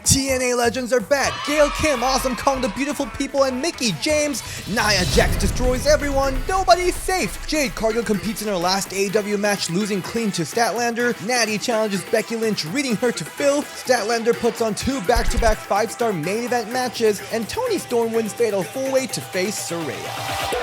TNA legends are back. Gail Kim, Awesome Kong, The Beautiful People, and Mickie James. Nia Jax destroys everyone. Nobody's safe. Jade Cargill competes in her last AEW match, losing clean to Statlander. Natty challenges Becky Lynch, reading her to filth. Statlander puts on 2 back-to-back 5-star main event matches, and Toni Storm wins Fatal 4-Way to face Saraya.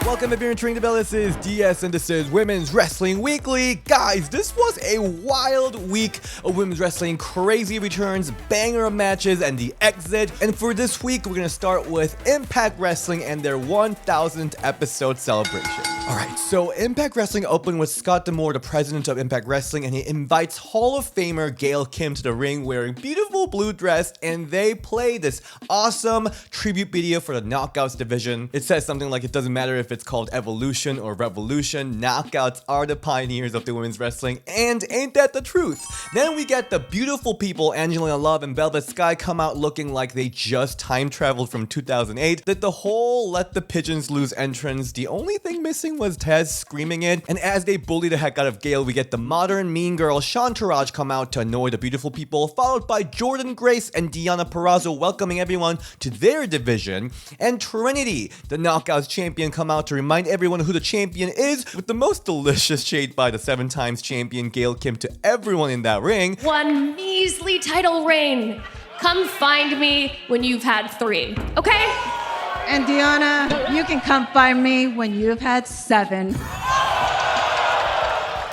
Welcome if you're entering the Belle. This is DS and this is Women's Wrestling Weekly. Guys, this was a wild week of women's wrestling. Crazy returns, banger of matches, and the exit. And for this week, we're going to start with Impact Wrestling and their 1000th episode celebration. Alright, so Impact Wrestling opened with Scott D'Amore, the president of Impact Wrestling, and he invites Hall of Famer Gail Kim to the ring wearing beautiful blue dress, and they play this awesome tribute video for the Knockouts division. It says something like, it doesn't matter if it's called Evolution or Revolution, Knockouts are the pioneers of the women's wrestling, and ain't that the truth? Then we get the beautiful people, Angelina Love and Velvet Sky, come out looking like they just time traveled from 2008, did the whole Let the Pigeons Loose entrance. The only thing missing was Tez screaming it, and as they bully the heck out of Gail, we get the modern mean girl Shantaraj come out to annoy the beautiful people, followed by Jordan Grace and Deonna Purrazzo welcoming everyone to their division, and Trinity, the Knockouts champion, come out to remind everyone who the champion is, with the most delicious shade by the 7-times champion Gail Kim to everyone in that ring. One measly title reign. Come find me when you've had 3, okay? And Deonna, you can come find me when you've had 7.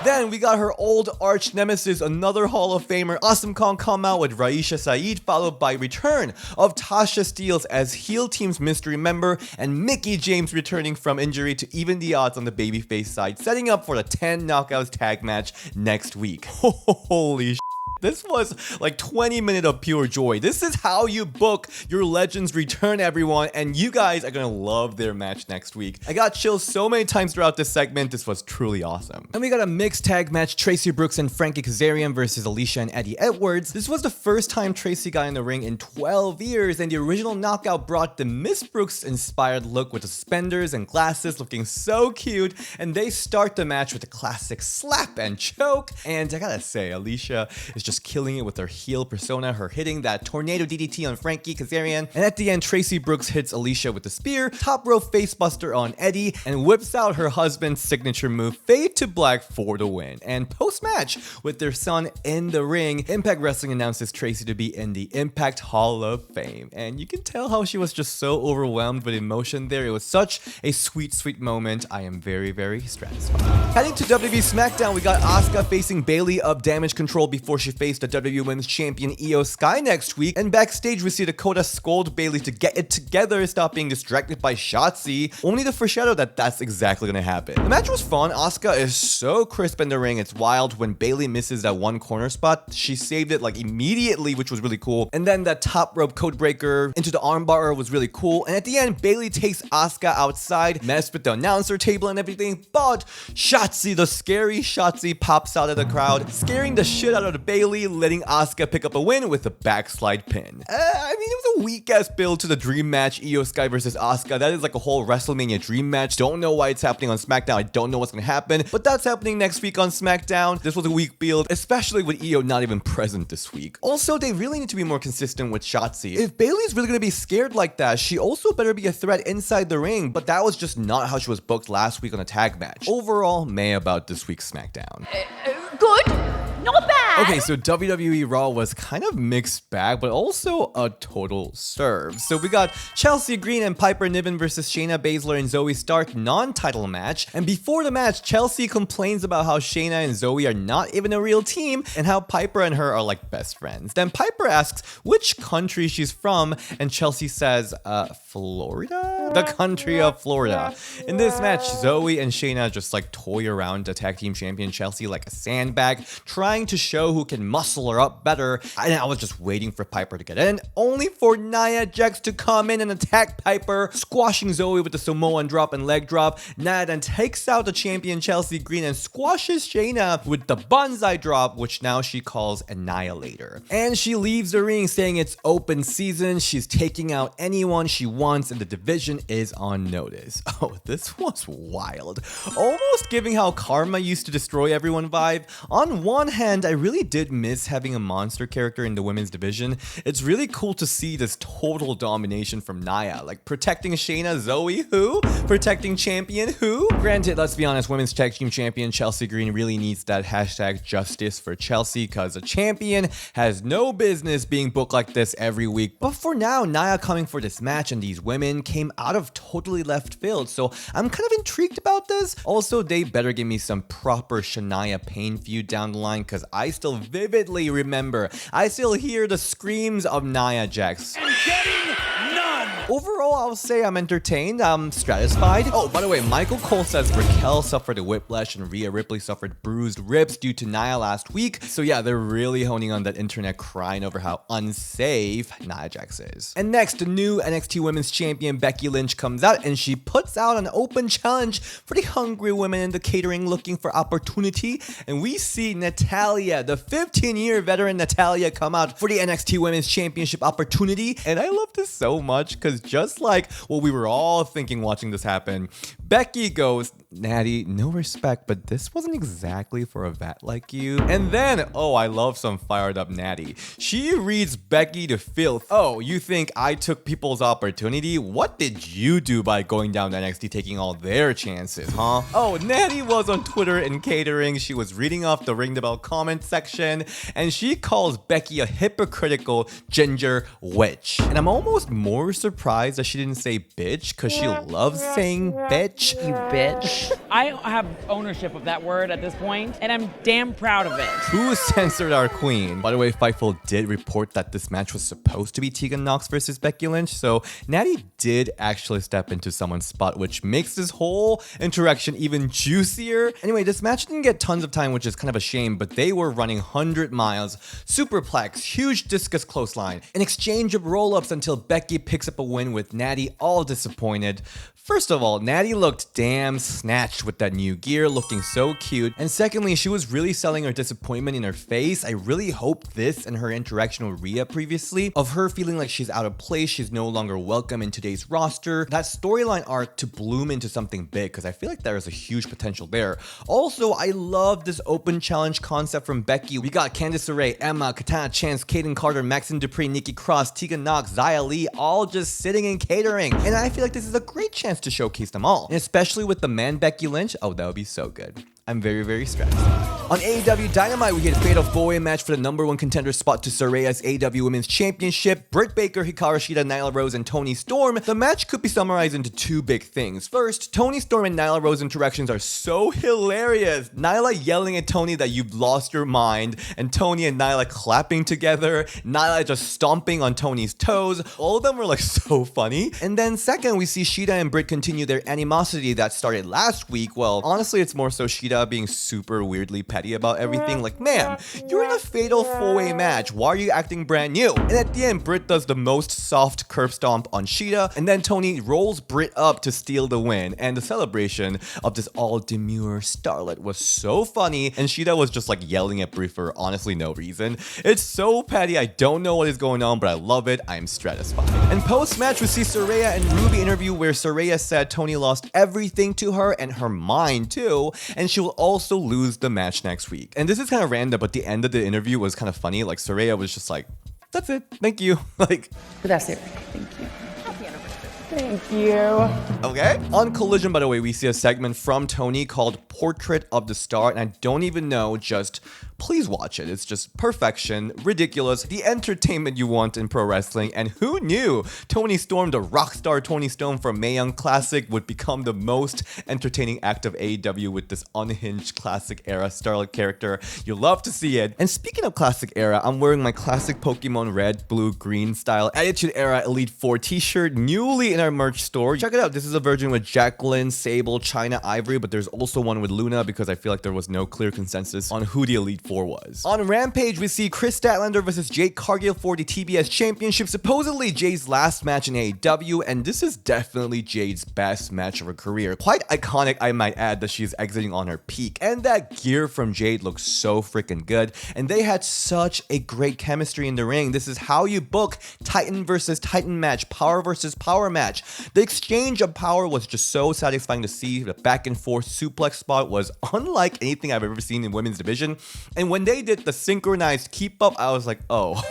Then we got her old arch nemesis, another Hall of Famer, Awesome Kong, come out with Raisha Saeed, followed by return of Tasha Steelz as heel team's mystery member, and Mickie James returning from injury to even the odds on the babyface side, setting up for the 10 Knockouts tag match next week. Holy this was like 20 minutes of pure joy. This is how you book your Legends return, everyone, and you guys are gonna love their match next week. I got chills so many times throughout this segment. This was truly awesome. And we got a mixed tag match, Tracy Brooks and Frankie Kazarian versus Alicia and Eddie Edwards. This was the first time Tracy got in the ring in 12 years, and the original knockout brought the Miss Brooks inspired look with the suspenders and glasses, looking so cute, and they start the match with a classic slap and choke, and I gotta say, Alicia is just killing it with her heel persona, her hitting that tornado DDT on Frankie Kazarian, and at the end, Tracy Brooks hits Alicia with the spear, top row facebuster on Eddie, and whips out her husband's signature move, Fade to Black, for the win. And post-match, with their son in the ring, Impact Wrestling announces Tracy to be in the Impact Hall of Fame, and you can tell how she was just so overwhelmed with emotion there. It was such a sweet, sweet moment. I am very, very stressed. Heading to WWE SmackDown, we got Asuka facing Bayley of Damage Control before she faced the WWE Women's Champion Io Sky next week, and backstage we see Dakota scold Bayley to get it together, stop being distracted by Shotzi, only to foreshadow that that's exactly gonna happen. The match was fun. Asuka is so crisp in the ring, it's wild. When Bayley misses that one corner spot, she saved it like immediately, which was really cool, and then that top rope code breaker into the armbar was really cool, and at the end, Bayley takes Asuka outside, messed with the announcer table and everything, but Shotzi, the scary Shotzi, pops out of the crowd, scaring the shit out of the Bayley, letting Asuka pick up a win with a backslide pin. I mean, it was a weak-ass build to the dream match, Io Sky versus Asuka. That is like a whole WrestleMania dream match. Don't know why it's happening on SmackDown. I don't know what's gonna happen, but that's happening next week on SmackDown. This was a weak build, especially with Io not even present this week. Also, they really need to be more consistent with Shotzi. If Bayley's really gonna be scared like that, she also better be a threat inside the ring, but that was just not how she was booked last week on a tag match. Overall, meh about this week's SmackDown. Good, not bad. Okay, so WWE Raw was kind of mixed bag, but also a total serve. So we got Chelsea Green and Piper Niven versus Shayna Baszler and Zoe Stark non-title match. And before the match, Chelsea complains about how Shayna and Zoe are not even a real team and how Piper and her are like best friends. Then Piper asks which country she's from, and Chelsea says, Florida? The country of Florida. In this match, Zoe and Shayna just like toy around the tag team champion Chelsea like a sandbag, trying to show who can muscle her up better. And I was just waiting for Piper to get in, only for Nia Jax to come in and attack Piper, squashing Zoe with the Samoan drop and leg drop. Nia then takes out the champion Chelsea Green and squashes Shayna with the Banzai drop, which now she calls Annihilator. And she leaves the ring saying it's open season, she's taking out anyone she wants, and the division is on notice. Oh, this was wild. Almost giving how Karma used to destroy everyone vibe. On one hand, I really really did miss having a monster character in the women's division. It's really cool to see this total domination from Nia, like protecting Shayna, Zoe, who? Protecting champion, who? Granted, let's be honest, women's tag team champion Chelsea Green really needs that hashtag justice for Chelsea, because a champion has no business being booked like this every week. But for now, Nia coming for this match and these women came out of totally left field, so I'm kind of intrigued about this. Also, they better give me some proper Shania Payne feud down the line, because I still vividly remember, I still hear the screams of Nia Jax. Overall, I'll say I'm entertained, I'm satisfied. Oh, by the way, Michael Cole says Raquel suffered a whiplash and Rhea Ripley suffered bruised ribs due to Nia last week. So yeah, they're really honing on that internet crying over how unsafe Nia Jax is. And next, the new NXT Women's Champion Becky Lynch comes out and she puts out an open challenge for the hungry women in the catering looking for opportunity. And we see Natalya, the 15-year veteran Natalya, come out for the NXT Women's Championship opportunity. And I love this so much because just like what we were all thinking watching this happen, Becky goes, Natty, no respect, but this wasn't exactly for a vet like you. And then, oh, I love some fired up Natty. She reads Becky to filth. Oh, you think I took people's opportunity? What did you do by going down to NXT taking all their chances, huh? Oh, Natty was on Twitter and catering. She was reading off the Ring the Bell comment section, and she calls Becky a hypocritical ginger witch. And I'm almost more surprised that she didn't say bitch, because she loves saying bitch. You bitch. I have ownership of that word at this point, and I'm damn proud of it. Who censored our queen? By the way, Fightful did report that this match was supposed to be Tegan Nox versus Becky Lynch, so Natty did actually step into someone's spot, which makes this whole interaction even juicier. Anyway, this match didn't get tons of time, which is kind of a shame, but they were running 100 miles, superplex, huge discus clothesline, an exchange of roll-ups until Becky picks up a win with Natty all disappointed. First of all, Natty looked damn snatched with that new gear, looking so cute. And secondly, she was really selling her disappointment in her face. I really hope this and her interaction with Rhea previously, of her feeling like she's out of place, she's no longer welcome in today's roster, that storyline arc to bloom into something big, because I feel like there is a huge potential there. Also, I love this open challenge concept from Becky. We got Candice LeRae, Emma, Katana Chance, Kaden Carter, Maxine Dupree, Nikki Cross, Tegan Nox, Xia Li, all just sitting and catering. And I feel like this is a great chance to showcase them all, and especially with the man Becky Lynch. Oh, that would be so good. I'm very, very stressed. On AEW Dynamite, we get a fatal four-way match for the #1 contender spot to Saraya's AEW Women's Championship. Britt Baker, Hikaru Shida, Nyla Rose, and Toni Storm. The match could be summarized into two big things. First, Toni Storm and Nyla Rose interactions are so hilarious. Nyla yelling at Toni that you've lost your mind, and Toni and Nyla clapping together. Nyla just stomping on Toni's toes. All of them were like so funny. And then second, we see Shida and Britt continue their animosity that started last week. Well, honestly, it's more so Shida being super weirdly petty about everything. Like, ma'am, you're in a fatal four-way match. Why are you acting brand new? And at the end, Britt does the most soft curb stomp on Shida, and then Toni rolls Britt up to steal the win. And the celebration of this all demure starlet was so funny, and Shida was just like yelling at Britt for honestly no reason. It's so petty. I don't know what is going on, but I love it. I'm stratified. And post-match, we see Saraya and Ruby interview where Saraya said Toni lost everything to her and her mind too, and she will also lose the match next week. And this is kind of random, but the end of the interview was kind of funny. Like, Saraya was just like, that's it, thank you. Like, But that's it. Thank you. Happy anniversary. Thank you. Okay. On Collision, by the way, we see a segment from Toni called Portrait of the Star, and I don't even know, just please watch it. It's just perfection, ridiculous, the entertainment you want in pro wrestling. And who knew Toni Storm, the rock star Toni Storm from Mae Young Classic, would become the most entertaining act of AEW with this unhinged classic era starlet character. You love to see it. And speaking of classic era, I'm wearing my classic Pokemon red, blue, green style Attitude Era Elite 4 t-shirt, newly in our merch store. Check it out. This is a version with Jacqueline, Sable, China, Ivory, but there's also one with Luna because I feel like there was no clear consensus on who the Elite 4 was. On Rampage, we see Kris Statlander versus Jade Cargill for the TBS Championship, supposedly Jade's last match in AEW, and this is definitely Jade's best match of her career. Quite iconic, I might add, that she's exiting on her peak, and that gear from Jade looks so freaking good, and they had such a great chemistry in the ring. This is how you book Titan versus Titan match, power versus power match. The exchange of power was just so satisfying to see. The back and forth suplex spot was unlike anything I've ever seen in women's division. And when they did the synchronized keep up, I was like, oh,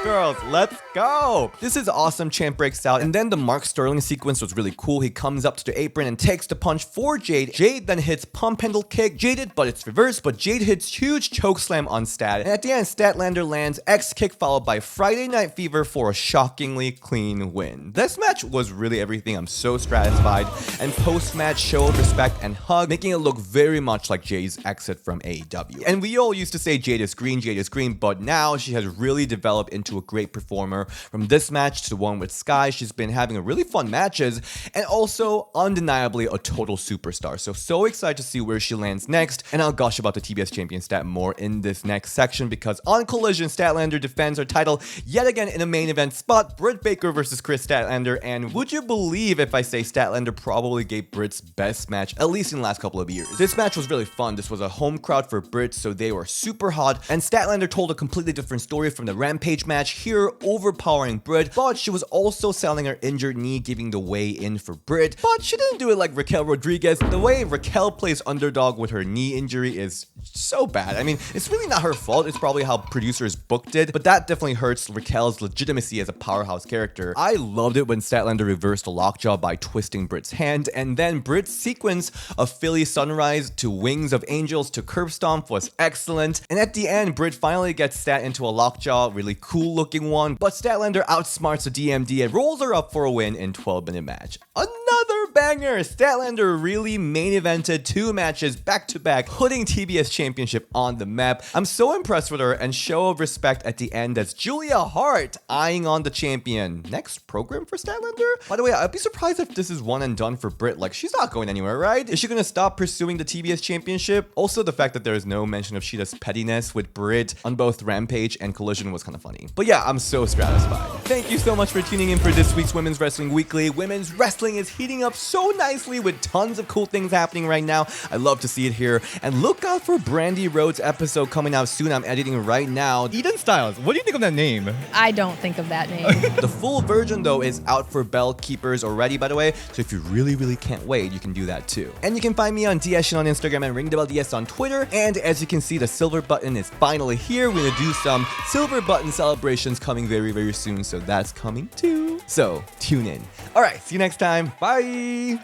girls, let's go. This is awesome. Champ breaks out, and then the Mark Sterling sequence was really cool. He comes up to the apron and takes the punch for Jade. Jade then hits pump handle kick. Jade it, but it's reversed, but Jade hits huge choke slam on Stat. And at the end, Statlander lands X kick followed by Friday Night Fever for a shockingly clean win. This match was really everything. I'm so satisfied. And post-match show of respect and hug, making it look very much like Jade's exit from AEW. And we all used to say Jade is green, but now she has really developed into a great performer. From this match to the one with Sky, she's been having a really fun matches and also undeniably a total superstar. So excited to see where she lands next, and I'll gush about the TBS Champion Stat more in this next section because on Collision, Statlander defends her title yet again in a main event spot, Britt Baker versus Kris Statlander, and would you believe if I say Statlander probably gave Britt's best match, at least in the last couple of years. This match was really fun. This was a home crowd for Britt, so they were super hot, and Statlander told a completely different story from the Rampage match, here overpowering Britt, but she was also selling her injured knee, giving the way in for Britt, but she didn't do it like Raquel Rodriguez. The way Raquel plays underdog with her knee injury is so bad. I mean, it's really not her fault. It's probably how producers booked it, but that definitely hurts Raquel's legitimacy as a powerhouse character. I loved it when Statlander reversed a lockjaw by twisting Britt's hand, and then Britt's sequence of Philly Sunrise to Wings of Angels to Curb Stomp was excellent, and at the end, Britt finally gets Stat into a lockjaw, really cool looking one, but Statlander outsmarts the DMD and rolls her up for a win in 12-minute match. Another banger! Statlander really main evented 2 matches back to back, putting TBS Championship on the map. I'm so impressed with her, and show of respect at the end as Julia Hart eyeing on the champion. Next program for Statlander? By the way, I'd be surprised if this is one and done for Britt. Like, she's not going anywhere, right? Is she gonna stop pursuing the TBS Championship? Also, the fact that there is no mention of Sheeta's pettiness with Britt on both Rampage and Collision was kind of funny. But yeah, I'm so satisfied. Thank you so much for tuning in for this week's Women's Wrestling Weekly. Women's wrestling is heating up so nicely with tons of cool things happening right now. I love to see it here. And look out for Brandy Rhodes' episode coming out soon. I'm editing right now. Eden Styles, what do you think of that name? I don't think of that name. The full version, though, is out for Belle Keepers already, by the way. So if you really can't wait, you can do that too. And you can find me on DS on Instagram and RingTheBellDS on Twitter. And as you can see, the silver button is finally here. We're gonna do some silver button celebrations coming very soon. So that's coming too. So tune in. All right, see you next time. Bye.